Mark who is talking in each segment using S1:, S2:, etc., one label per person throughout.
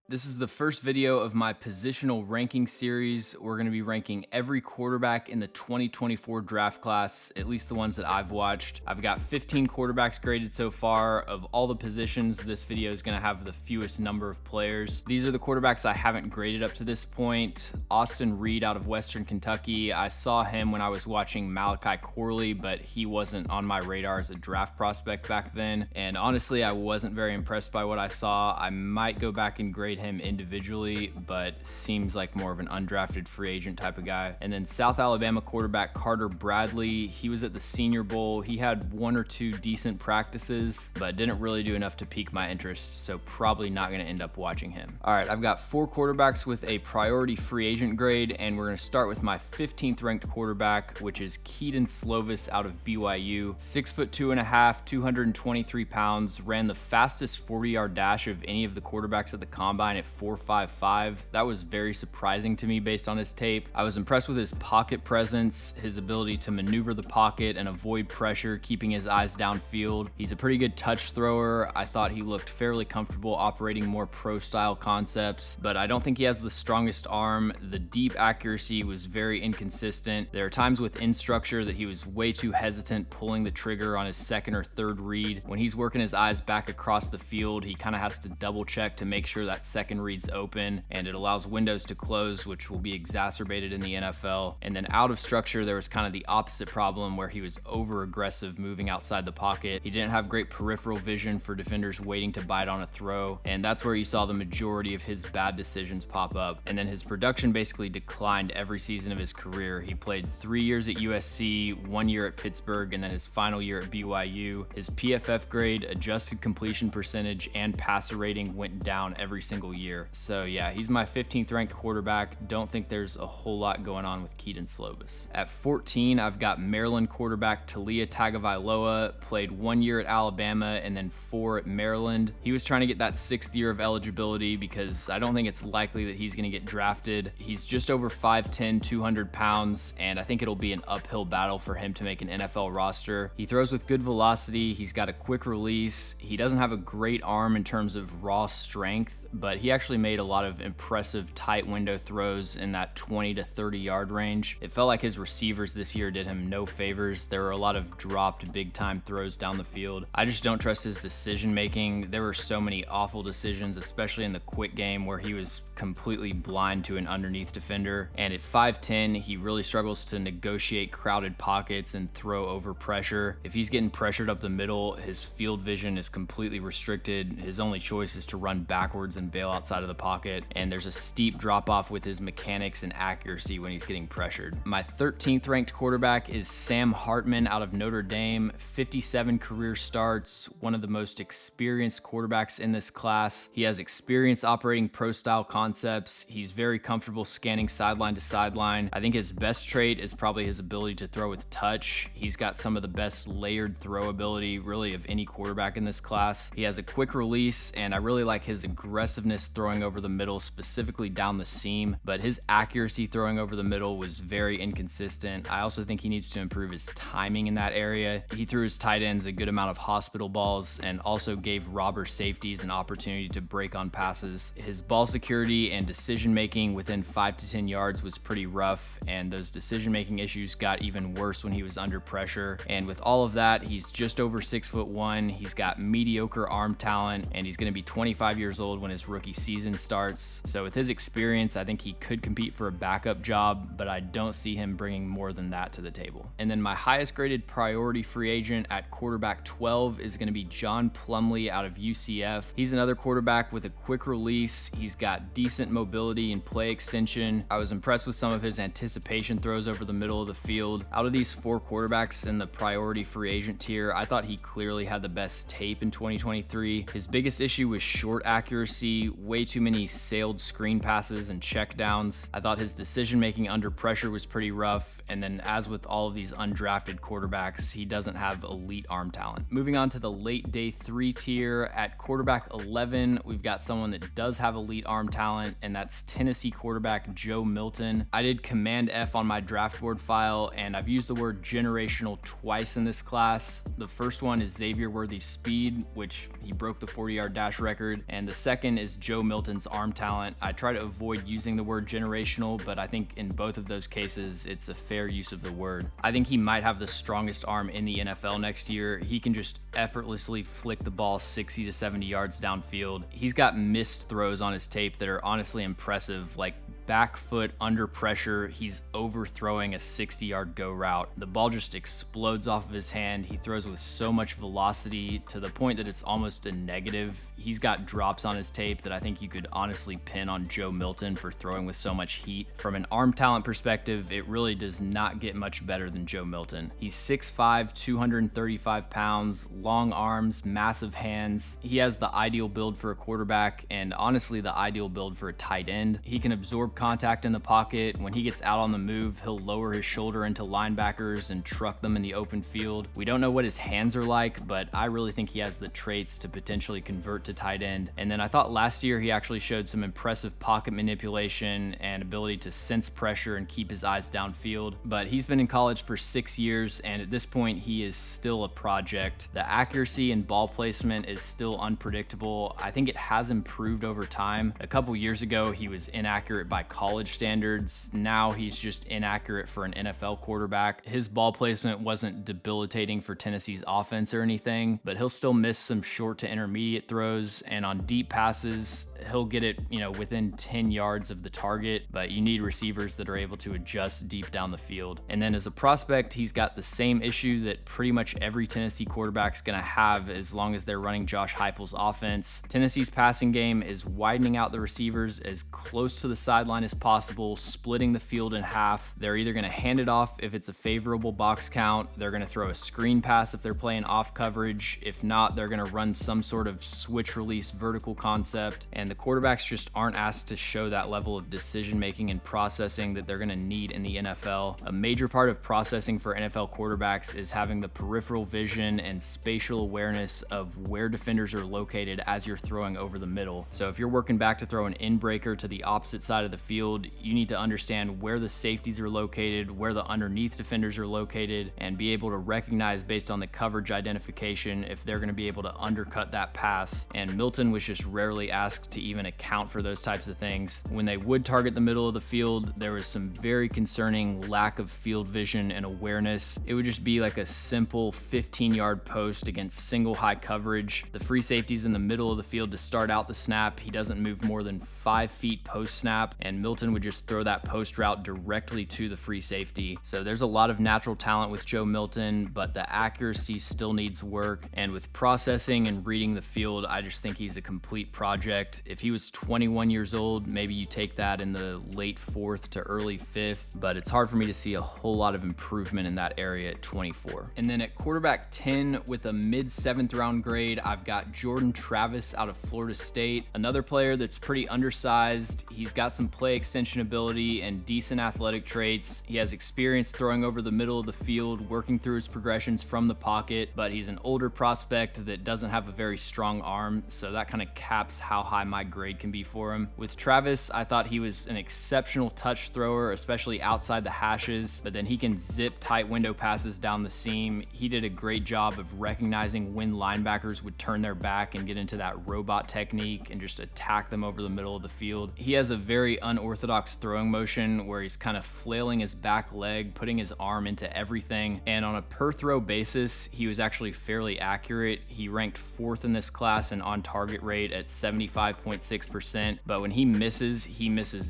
S1: This is the first video of my positional ranking series. We're going to be ranking every quarterback in the 2024 draft class, at least the ones that I've watched. I've got 15 quarterbacks graded so far. Of all the positions, this video is going to have the fewest number of players. These are the quarterbacks I haven't graded up to this point. Austin Reed out of Western Kentucky. I saw him when I was watching Malachi Corley, but he wasn't on my radar as a draft prospect back then. And honestly, I wasn't very impressed by what I saw. I might go back and grade him individually, but seems like more of an undrafted free agent type of guy. And then South Alabama quarterback Carter Bradley, he was at the Senior Bowl. He had one or two decent practices, but didn't really do enough to pique my interest, so probably not going to end up watching him. All right, I've got 4 quarterbacks with a priority free agent grade, and we're going to start with my 15th ranked quarterback, which is Kedon Slovis out of BYU. 6'2.5", 223 pounds, ran the fastest 40-yard dash of any of the quarterbacks at the combine at 4.55. That was very surprising to me based on his tape. I was impressed with his pocket presence, his ability to maneuver the pocket and avoid pressure, keeping his eyes downfield. He's a pretty good touch thrower. I thought he looked fairly comfortable operating more pro-style concepts, but I don't think he has the strongest arm. The deep accuracy was very inconsistent. There are times within structure that he was way too hesitant pulling the trigger on his second or third read. When he's working his eyes back across the field, he kind of has to double check to make sure that second read's open, and it allows windows to close, which will be exacerbated in the NFL. And then out of structure, there was kind of the opposite problem where he was over aggressive moving outside the pocket. He didn't have great peripheral vision for defenders waiting to bite on a throw, and that's where you saw the majority of his bad decisions pop up. And then his production basically declined every season of his career. He played 3 years at USC, 1 year at Pittsburgh, and then his final year at BYU. His PFF grade, adjusted completion percentage, and passer rating went down every single year. So yeah, he's my 15th ranked quarterback. Don't think there's a whole lot going on with Kedon Slovis. At 14, I've got Maryland quarterback Taulia Tagovailoa. Played 1 year at Alabama and then 4 at Maryland. He was trying to get that 6th year of eligibility because I don't think it's likely that he's going to get drafted. He's just over 5'10", 200 pounds, and I think it'll be an uphill battle for him to make an NFL roster. He throws with good velocity. He's got a quick release. He doesn't have a great arm in terms of raw strength, but he actually made a lot of impressive tight window throws in that 20 to 30 yard range. It felt like his receivers this year did him no favors. There were a lot of dropped big time throws down the field. I just don't trust his decision making. There were so many awful decisions, especially in the quick game where he was completely blind to an underneath defender. And at 5'10", he really struggles to negotiate crowded pockets and throw over pressure. If he's getting pressured up the middle, his field vision is completely restricted. His only choice is to run backwards and bail outside of the pocket, and there's a steep drop off with his mechanics and accuracy when he's getting pressured. My 13th ranked quarterback is Sam Hartman out of Notre Dame. 57 career starts, one of the most experienced quarterbacks in this class. He has experience operating pro style concepts. He's very comfortable scanning sideline to sideline. I think his best trait is probably his ability to throw with touch. He's got some of the best layered throw ability really of any quarterback in this class. He has a quick release, and I really like his aggressiveness throwing over the middle, specifically down the seam, but his accuracy throwing over the middle was very inconsistent. I also think he needs to improve his timing in that area. He threw his tight ends a good amount of hospital balls and also gave robber safeties an opportunity to break on passes. His ball security and decision making within 5 to 10 yards was pretty rough, and those decision making issues got even worse when he was under pressure. And with all of that, he's just over 6'1". He's got mediocre arm talent, and he's going to be 25 years old when his rookie season starts. So with his experience, I think he could compete for a backup job, but I don't see him bringing more than that to the table. And then my highest graded priority free agent at quarterback 12 is going to be John Plumlee out of UCF. He's another quarterback with a quick release. He's got decent mobility and play extension. I was impressed with some of his anticipation throws over the middle of the field. Out of these 4 quarterbacks in the priority free agent tier, I thought he clearly had the best tape in 2023. His biggest issue was short accuracy, way too many sailed screen passes and checkdowns. I thought his decision making under pressure was pretty rough, and then as with all of these undrafted quarterbacks, he doesn't have elite arm talent. Moving on to the late day 3 tier, at quarterback 11, we've got someone that does have elite arm talent, and that's Tennessee quarterback Joe Milton. I did Command F on my draft board file, and I've used the word generational twice in this class. The first one is Xavier Worthy's speed, which he broke the 40-yard dash record, and the second is Joe Milton's arm talent. I try to avoid using the word generational, but I think in both of those cases, it's a fair use of the word. I think he might have the strongest arm in the NFL next year. He can just effortlessly flick the ball 60 to 70 yards downfield. He's got missed throws on his tape that are honestly impressive, like back foot under pressure, he's overthrowing a 60-yard go route. The ball just explodes off of his hand. He throws with so much velocity to the point that it's almost a negative. He's got drops on his tape that I think you could honestly pin on Joe Milton for throwing with so much heat. From an arm talent perspective, it really does not get much better than Joe Milton. He's 6'5", 235 pounds, long arms, massive hands. He has the ideal build for a quarterback and honestly the ideal build for a tight end. He can absorb contact in the pocket. When he gets out on the move, he'll lower his shoulder into linebackers and truck them in the open field. We don't know what his hands are like, but I really think he has the traits to potentially convert to tight end. And then I thought last year he actually showed some impressive pocket manipulation and ability to sense pressure and keep his eyes downfield. But he's been in college for 6 years, and at this point he is still a project. The accuracy and ball placement is still unpredictable. I think it has improved over time. A couple years ago he was inaccurate by college standards. Now he's just inaccurate for an NFL quarterback. His ball placement wasn't debilitating for Tennessee's offense or anything, but he'll still miss some short to intermediate throws, and on deep passes, he'll get it, within 10 yards of the target, but you need receivers that are able to adjust deep down the field. And then as a prospect, he's got the same issue that pretty much every Tennessee quarterback's gonna have as long as they're running Josh Heupel's offense. Tennessee's passing game is widening out the receivers as close to the sideline as possible, splitting the field in half. They're either going to hand it off if it's a favorable box count, they're going to throw a screen pass if they're playing off coverage. If not, they're going to run some sort of switch release vertical concept, and the quarterbacks just aren't asked to show that level of decision making and processing that they're going to need in the NFL. A major part of processing for NFL quarterbacks is having the peripheral vision and spatial awareness of where defenders are located as you're throwing over the middle. So if you're working back to throw an in-breaker to the opposite side of the field, you need to understand where the safeties are located, where the underneath defenders are located, and be able to recognize based on the coverage identification if they're going to be able to undercut that pass. And Milton was just rarely asked to even account for those types of things. When they would target the middle of the field, there was some very concerning lack of field vision and awareness. It would just be like a simple 15-yard post against single high coverage. The free safety's in the middle of the field to start out the snap. He doesn't move more than 5 feet post snap, and Milton would just throw that post route directly to the free safety. So there's a lot of natural talent with Joe Milton, but the accuracy still needs work. And with processing and reading the field, I just think he's a complete project. If he was 21 years old, maybe you take that in the late 4th to early 5th, but it's hard for me to see a whole lot of improvement in that area at 24. And then at quarterback 10 with a mid 7th round grade, I've got Jordan Travis out of Florida State, another player that's pretty undersized. He's got some play extension ability and decent athletic traits. He has experience throwing over the middle of the field, working through his progressions from the pocket, but he's an older prospect that doesn't have a very strong arm, so that kind of caps how high my grade can be for him. With Travis, I thought he was an exceptional touch thrower, especially outside the hashes, but then he can zip tight window passes down the seam. He did a great job of recognizing when linebackers would turn their back and get into that robot technique and just attack them over the middle of the field. He has a very unorthodox throwing motion where he's kind of flailing his back leg, putting his arm into everything, and on a per throw basis, he was actually fairly accurate. He ranked 4th in this class in on target rate at 75.6%, but when he misses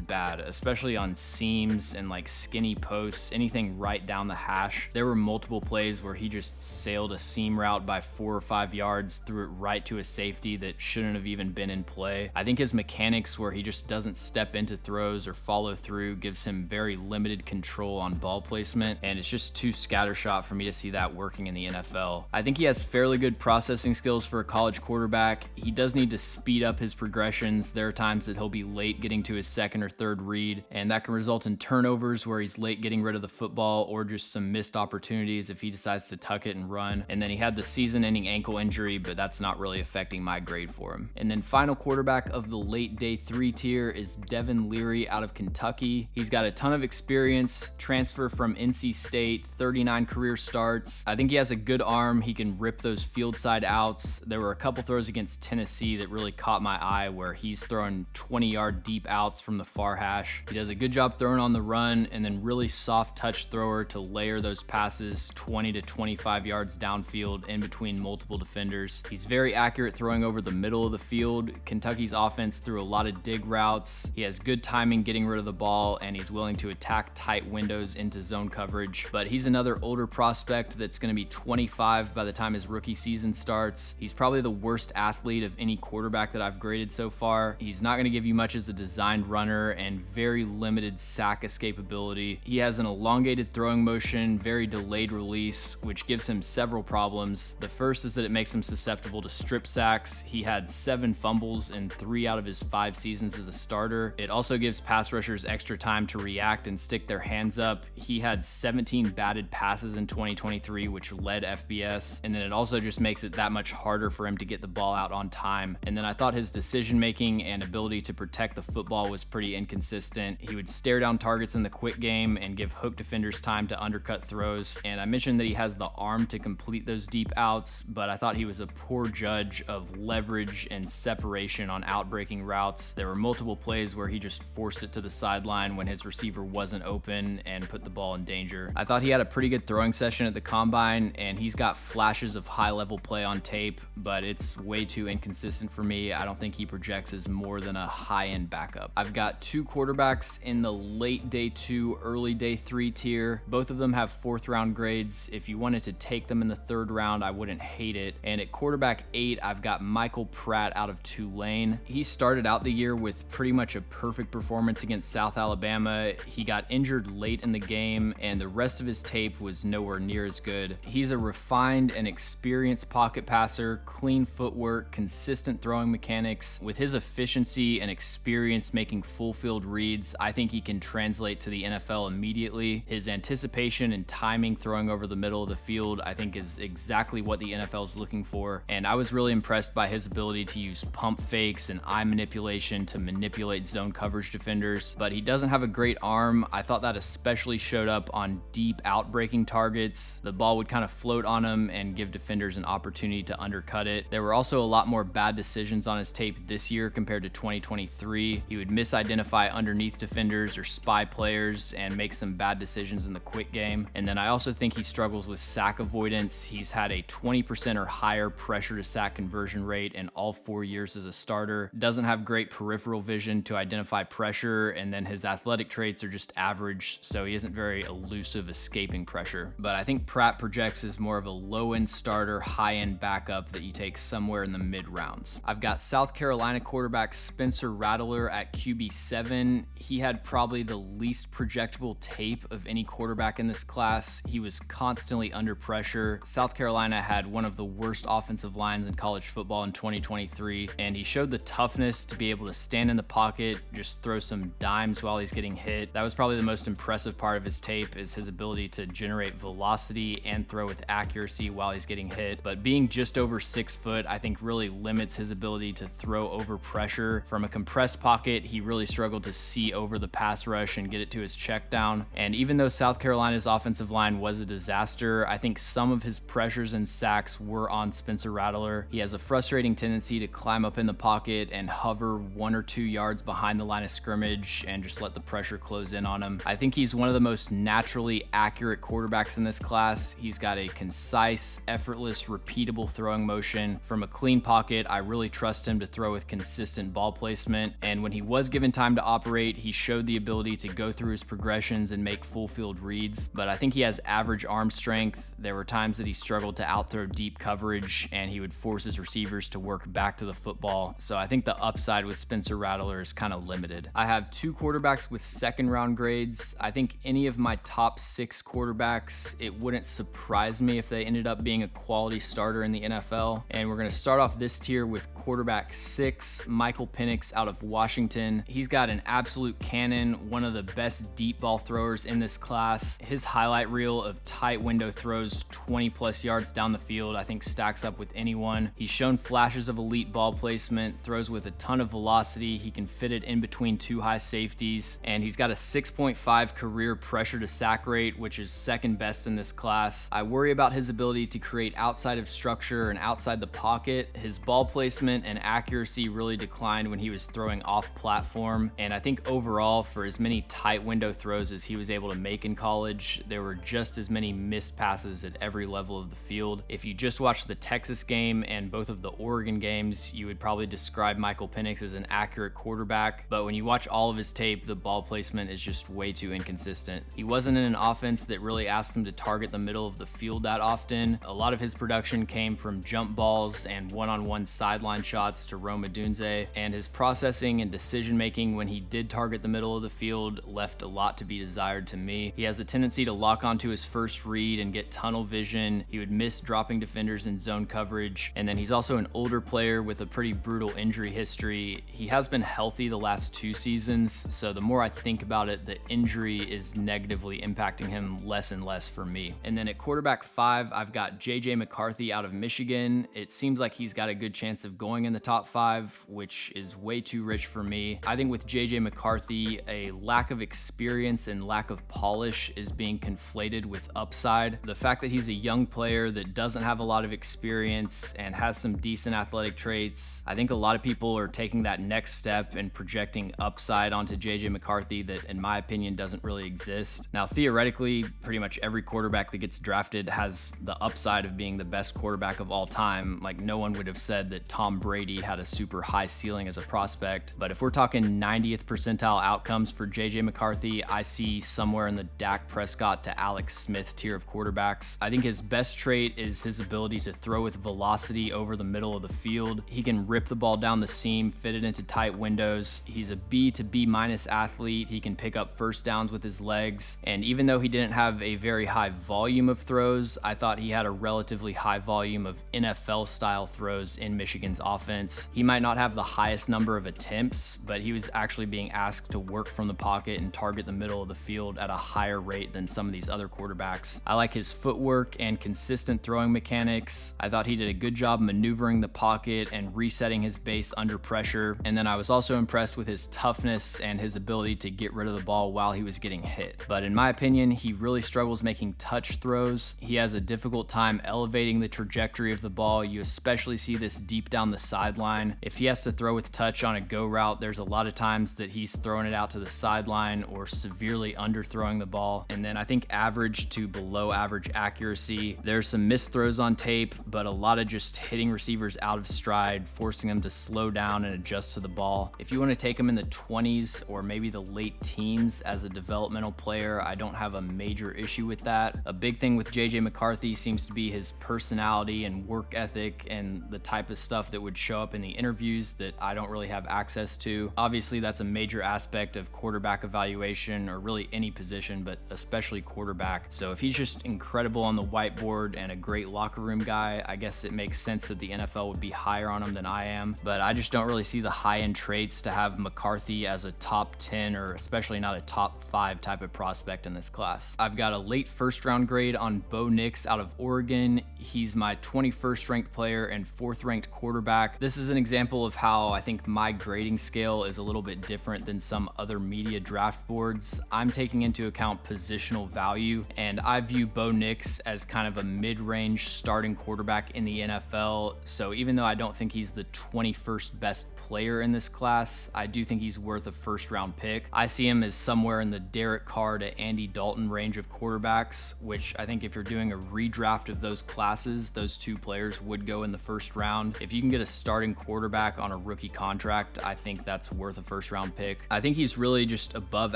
S1: bad, especially on seams and like skinny posts, anything right down the hash. There were multiple plays where he just sailed a seam route by 4 or 5 yards, threw it right to a safety that shouldn't have even been in play. I think his mechanics where he just doesn't step into throws or follow through gives him very limited control on ball placement, and it's just too scattershot for me to see that working in the NFL. I think he has fairly good processing skills for a college quarterback. He does need to speed up his progressions. There are times that he'll be late getting to his 2nd or 3rd read, and that can result in turnovers where he's late getting rid of the football or just some missed opportunities if he decides to tuck it and run. And then he had the season-ending ankle injury, but that's not really affecting my grade for him. And then final quarterback of the late day 3 tier is Devin Leary Leary out of Kentucky. He's got a ton of experience, transfer from NC State, 39 career starts. I think he has a good arm. He can rip those field side outs. There were a couple throws against Tennessee that really caught my eye where he's throwing 20-yard deep outs from the far hash. He does a good job throwing on the run and then really soft touch thrower to layer those passes 20 to 25 yards downfield in between multiple defenders. He's very accurate throwing over the middle of the field. Kentucky's offense threw a lot of dig routes. He has good timing getting rid of the ball, and he's willing to attack tight windows into zone coverage. But he's another older prospect that's going to be 25 by the time his rookie season starts. He's probably the worst athlete of any quarterback that I've graded so far. He's not going to give you much as a designed runner and very limited sack escapability. He has an elongated throwing motion, very delayed release, which gives him several problems. The first is that it makes him susceptible to strip sacks. He had 7 fumbles in 3 out of his 5 seasons as a starter. It also gives pass rushers extra time to react and stick their hands up. He had 17 batted passes in 2023, which led FBS, and then it also just makes it that much harder for him to get the ball out on time. And then I thought his decision making and ability to protect the football was pretty inconsistent. He would stare down targets in the quick game and give hook defenders time to undercut throws. And I mentioned that he has the arm to complete those deep outs, but I thought he was a poor judge of leverage and separation on outbreaking routes. There were multiple plays where he just forced it to the sideline when his receiver wasn't open and put the ball in danger. I thought he had a pretty good throwing session at the combine, and he's got flashes of high-level play on tape, but it's way too inconsistent for me. I don't think he projects as more than a high-end backup. I've got 2 quarterbacks in the late day 2, early day 3 tier. Both of them have 4th round grades. If you wanted to take them in the 3rd round, I wouldn't hate it. And at quarterback 8, I've got Michael Pratt out of Tulane. He started out the year with pretty much a perfect performance against South Alabama. He got injured late in the game, and the rest of his tape was nowhere near as good. He's a refined and experienced pocket passer, clean footwork, consistent throwing mechanics. With his efficiency and experience making full field reads, I think he can translate to the NFL immediately. His anticipation and timing throwing over the middle of the field, I think, is exactly what the NFL is looking for. And I was really impressed by his ability to use pump fakes and eye manipulation to manipulate zone coverage defenders. But he doesn't have a great arm. I thought that especially showed up on deep outbreaking targets. The ball would kind of float on him and give defenders an opportunity to undercut it. There were also a lot more bad decisions on his tape this year compared to 2023. He would misidentify underneath defenders or spy players and make some bad decisions in the quick game. And then I also think he struggles with sack avoidance. He's had a 20% or higher pressure to sack conversion rate in all 4 years as a starter. Doesn't have great peripheral vision to identify pressure, and then his athletic traits are just average, so he isn't very elusive escaping pressure. But I think Pratt projects as more of a low-end starter, high-end backup that you take somewhere in the mid-rounds. I've got South Carolina quarterback Spencer Rattler at QB7. He had probably the least projectable tape of any quarterback in this class. He was constantly under pressure. South Carolina had one of the worst offensive lines in college football in 2023, and he showed the toughness to be able to stand in the pocket, just throw some dimes while he's getting hit. That was probably the most impressive part of his tape, is his ability to generate velocity and throw with accuracy while he's getting hit. But being just over 6 foot, I think really limits his ability to throw over pressure. From a compressed pocket, he really struggled to see over the pass rush and get it to his check down. And even though South Carolina's offensive line was a disaster, I think some of his pressures and sacks were on Spencer Rattler. He has a frustrating tendency to climb up in the pocket and hover 1 or 2 yards behind the line of scrimmage and just let the pressure close in on him. I think he's one of the most naturally accurate quarterbacks in this class. He's got a concise, effortless, repeatable throwing motion. From a clean pocket, I really trust him to throw with consistent ball placement. And when he was given time to operate, he showed the ability to go through his progressions and make full field reads. But I think he has average arm strength. There were times that he struggled to outthrow deep coverage, and he would force his receivers to work back to the football. So I think the upside with Spencer Rattler is kind of limited. I have 2 quarterbacks with 2nd round grades. I think any of my top 6 quarterbacks, it wouldn't surprise me if they ended up being a quality starter in the NFL. And we're going to start off this tier with quarterback 6, Michael Penix out of Washington. He's got an absolute cannon, one of the best deep ball throwers in this class. His highlight reel of tight window throws 20 plus yards down the field, I think stacks up with anyone. He's shown flashes of elite ball placement, throws with a ton of velocity. He can fit it in between between two high safeties, and he's got a 6.5 career pressure to sack rate, which is second best in this class. I worry about his ability to create outside of structure and outside the pocket. His ball placement and accuracy really declined when he was throwing off platform, and I think overall, for as many tight window throws as he was able to make in college, there were just as many missed passes at every level of the field. If you just watched the Texas game and both of the Oregon games, you would probably describe Michael Penix as an accurate quarterback, but when you watch all of his tape, the ball placement is just way too inconsistent. He wasn't in an offense that really asked him to target the middle of the field that often. A lot of his production came from jump balls and one-on-one sideline shots to Rome Odunze, and his processing and decision making when he did target the middle of the field left a lot to be desired to me. He has a tendency to lock onto his first read and get tunnel vision. He would miss dropping defenders in zone coverage, and then he's also an older player with a pretty brutal injury history. He has been healthy the last 2 seasons, so the more I think about it, the injury is negatively impacting him less and less for me. And then at quarterback 5, I've got JJ McCarthy out of Michigan. It seems like he's got a good chance of going in the top 5, which is way too rich for me. I think with JJ McCarthy, a lack of experience and lack of polish is being conflated with upside. The fact that he's a young player that doesn't have a lot of experience and has some decent athletic traits, I think a lot of people are taking that next step and projecting upside onto JJ McCarthy that, in my opinion, doesn't really exist. Now, theoretically, pretty much every quarterback that gets drafted has the upside of being the best quarterback of all time. Like, no one would have said that Tom Brady had a super high ceiling as a prospect, but if we're talking 90th percentile outcomes for JJ McCarthy, I see somewhere in the Dak Prescott to Alex Smith tier of quarterbacks. I think his best trait is his ability to throw with velocity over the middle of the field. He can rip the ball down the seam, fit it into tight windows. He's a B to B minus athlete. He can pick up first downs with his legs, and even though he didn't have a very high volume of throws, I thought he had a relatively high volume of NFL style throws in Michigan's offense. He might not have the highest number of attempts, but he was actually being asked to work from the pocket and target the middle of the field at a higher rate than some of these other quarterbacks. I like his footwork and consistent throwing mechanics. I thought he did a good job maneuvering the pocket and resetting his base under pressure, and then I was also impressed with his toughness and his ability to get rid of the ball while he was getting hit. But in my opinion, he really struggles making touch throws. He has a difficult time elevating the trajectory of the ball. You especially see this deep down the sideline. If he has to throw with touch on a go route, there's a lot of times that he's throwing it out to the sideline or severely underthrowing the ball. And then I think average to below average accuracy. There's some missed throws on tape, but a lot of just hitting receivers out of stride, forcing them to slow down and adjust to the ball. If you want to take him in the 20s or maybe the late teens as a developmental player, I don't have a major issue with that. A big thing with JJ McCarthy seems to be his personality and work ethic and the type of stuff that would show up in the interviews that I don't really have access to. Obviously, that's a major aspect of quarterback evaluation, or really any position, but especially quarterback. So if he's just incredible on the whiteboard and a great locker room guy, I guess it makes sense that the NFL would be higher on him than I am, but I just don't really see the high-end traits to have McCarthy as a top 10 or especially not a top 5 type of prospect in this class. I've got a late first round grade on Bo Nix out of Oregon. He's my 21st ranked player and 4th ranked quarterback. This is an example of how I think my grading scale is a little bit different than some other media draft boards. I'm taking into account positional value, and I view Bo Nix as kind of a mid-range starting quarterback in the NFL. So even though I don't think he's the 21st best player in this class, I do think he's worth a first round pick. I see him as somewhere in the Derek Carr to Andy Dalton range of quarterbacks, which I think if you're doing a redraft of those classes, those two players would go in the first round. If you can get a starting quarterback on a rookie contract, I think that's worth a first round pick. I think he's really just above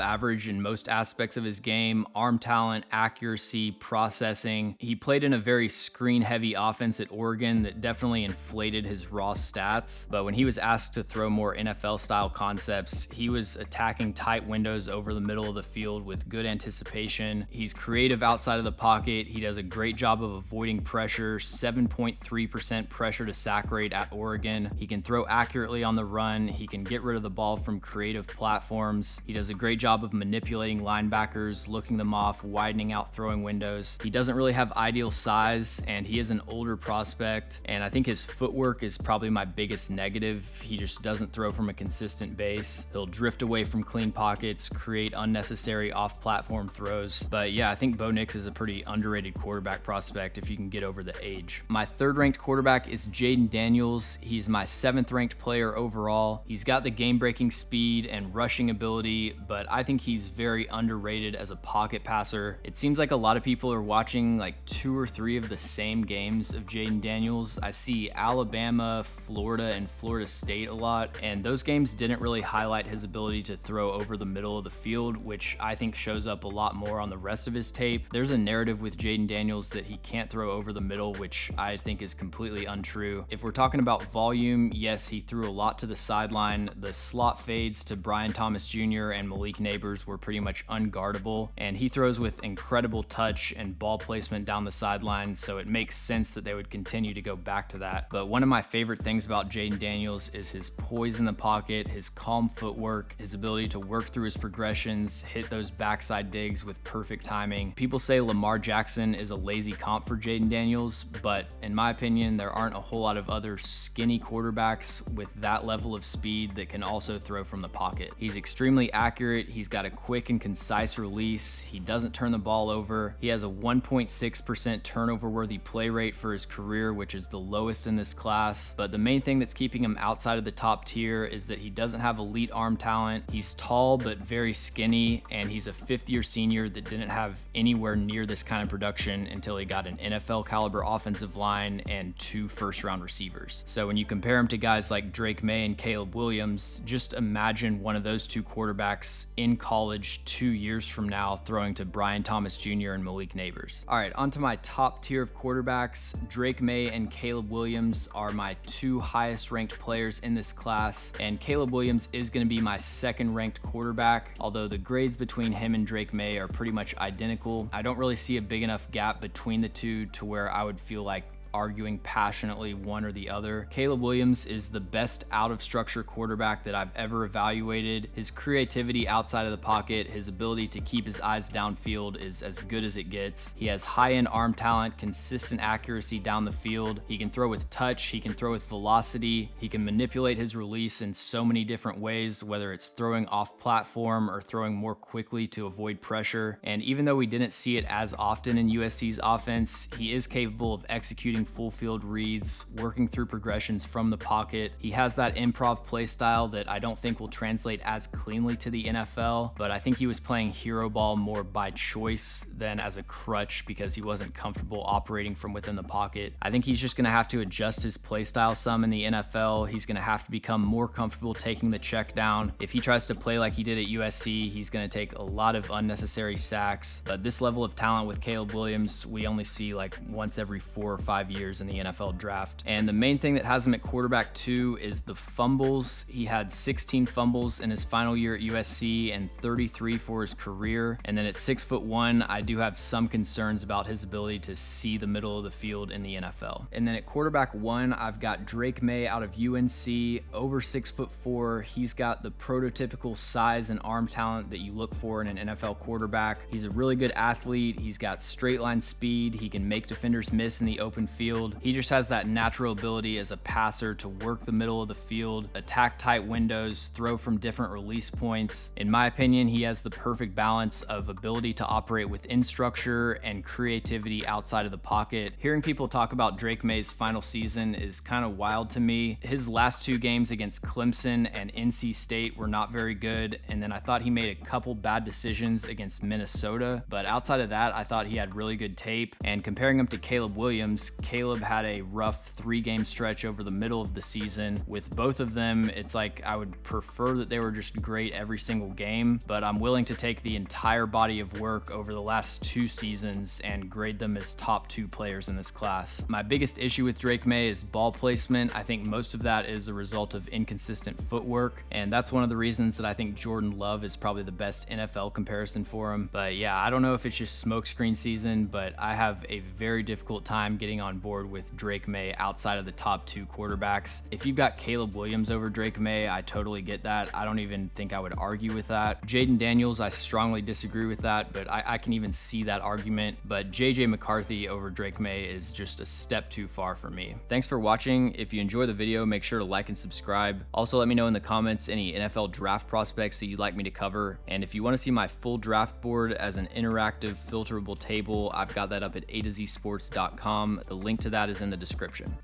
S1: average in most aspects of his game: arm talent, accuracy, processing. He played in a very screen heavy offense at Oregon that definitely inflated his raw stats, but when he was asked to throw more NFL style concepts, he was attacking tight windows over the middle of the field with good anticipation. He's creative outside of the pocket. He does a great job of avoiding pressure pressure, 7.3% pressure to sack rate at Oregon. He can throw accurately on the run. He can get rid of the ball from creative platforms. He does a great job of manipulating linebackers, looking them off, widening out throwing windows. He doesn't really have ideal size, and he is an older prospect, and I think his footwork is probably my biggest negative. He just doesn't throw from a consistent base. He'll drift away from clean pockets, create unnecessary off-platform throws. But yeah, I think Bo Nix is a pretty underrated quarterback prospect if you can get over the age. My third ranked quarterback is Jayden Daniels. He's my 7th ranked player overall. He's got the game-breaking speed and rushing ability, but I think he's very underrated as a pocket passer. It seems like a lot of people are watching like 2 or 3 of the same games of Jayden Daniels. I see Alabama, Florida, and Florida State a lot, and those games didn't really highlight his ability to throw over the middle of the field, which I think shows up a lot more on the rest of his tape. There's a narrative with Jayden Daniels that he can't throw over the middle, which I think is completely untrue. If we're talking about volume, yes, he threw a lot to the sideline. The slot fades to Brian Thomas Jr. and Malik Nabers were pretty much unguardable, and he throws with incredible touch and ball placement down the sideline, so it makes sense that they would continue to go back to that. But one of my favorite things about Jayden Daniels is his poise in the pocket, his calm footwork, his ability to work through his progressions, hit those backside digs with perfect timing. People say Lamar Jackson is a lazy comp for Jayden Daniels, but in my opinion, there aren't a whole lot of other skinny quarterbacks with that level of speed that can also throw from the pocket. He's extremely accurate. He's got a quick and concise release. He doesn't turn the ball over. He has a 1.6% turnover-worthy play rate for his career, which is the lowest in this class. But the main thing that's keeping him outside of the top tier is that he doesn't have elite arm talent. He's tall but very skinny, and he's a 5th-year senior that didn't have anywhere near this kind of production until he got an NFL caliber offensive line and 2 first-round receivers. So when you compare him to guys like Drake May and Caleb Williams, just imagine one of those 2 quarterbacks in college 2 years from now throwing to Brian Thomas Jr. and Malik Nabers. All right, on to my top tier of quarterbacks. Drake May and Caleb Williams are my 2 highest ranked players in this class, and Caleb Williams is going to be my 2nd ranked quarterback, although the grades between him and Drake May are pretty much identical. I don't really see a big enough gap between the two to where I would feel like arguing passionately one or the other. Caleb Williams is the best out of structure quarterback that I've ever evaluated. His creativity outside of the pocket, his ability to keep his eyes downfield is as good as it gets. He has high-end arm talent, consistent accuracy down the field. He can throw with touch, he can throw with velocity, he can manipulate his release in so many different ways, whether it's throwing off platform or throwing more quickly to avoid pressure. And even though we didn't see it as often in USC's offense, he is capable of executing full field reads, working through progressions from the pocket. He has that improv play style that I don't think will translate as cleanly to the NFL, but I think he was playing hero ball more by choice than as a crutch because he wasn't comfortable operating from within the pocket. I think he's just going to have to adjust his play style some in the NFL. He's going to have to become more comfortable taking the check down. If he tries to play like he did at USC, he's going to take a lot of unnecessary sacks. But this level of talent with Caleb Williams, we only see like once every 4 or 5 years in the NFL draft. And the main thing that has him at quarterback 2 is the fumbles. He had 16 fumbles in his final year at USC and 33 for his career. And then at 6'1", I do have some concerns about his ability to see the middle of the field in the NFL. And then at quarterback 1, I've got Drake May out of UNC, over 6'4". He's got the prototypical size and arm talent that you look for in an NFL quarterback. He's a really good athlete. He's got straight line speed. He can make defenders miss in the open field. He just has that natural ability as a passer to work the middle of the field, attack tight windows, throw from different release points. In my opinion, he has the perfect balance of ability to operate within structure and creativity outside of the pocket. Hearing people talk about Drake May's final season is kind of wild to me. His last 2 games against Clemson and NC State were not very good, and then I thought he made a couple bad decisions against Minnesota, but outside of that, I thought he had really good tape. And comparing him to Caleb Williams, Caleb had a rough 3-game stretch over the middle of the season. With both of them, it's like I would prefer that they were just great every single game, but I'm willing to take the entire body of work over the last 2 seasons and grade them as top 2 players in this class. My biggest issue with Drake May is ball placement. I think most of that is a result of inconsistent footwork, and that's one of the reasons that I think Jordan Love is probably the best NFL comparison for him. But yeah, I don't know if it's just smokescreen season, but I have a very difficult time getting on on board with Drake May outside of the top 2 quarterbacks. If you've got Caleb Williams over Drake May, I totally get that. I don't even think I would argue with that. Jaden Daniels, I strongly disagree with that, but I can even see that argument. But JJ McCarthy over Drake May is just a step too far for me. Thanks for watching. If you enjoy the video, make sure to like and subscribe. Also, let me know in the comments any NFL draft prospects that you'd like me to cover. And if you want to see my full draft board as an interactive filterable table, I've got that up at A to Z sports.com. The link to that is in the description.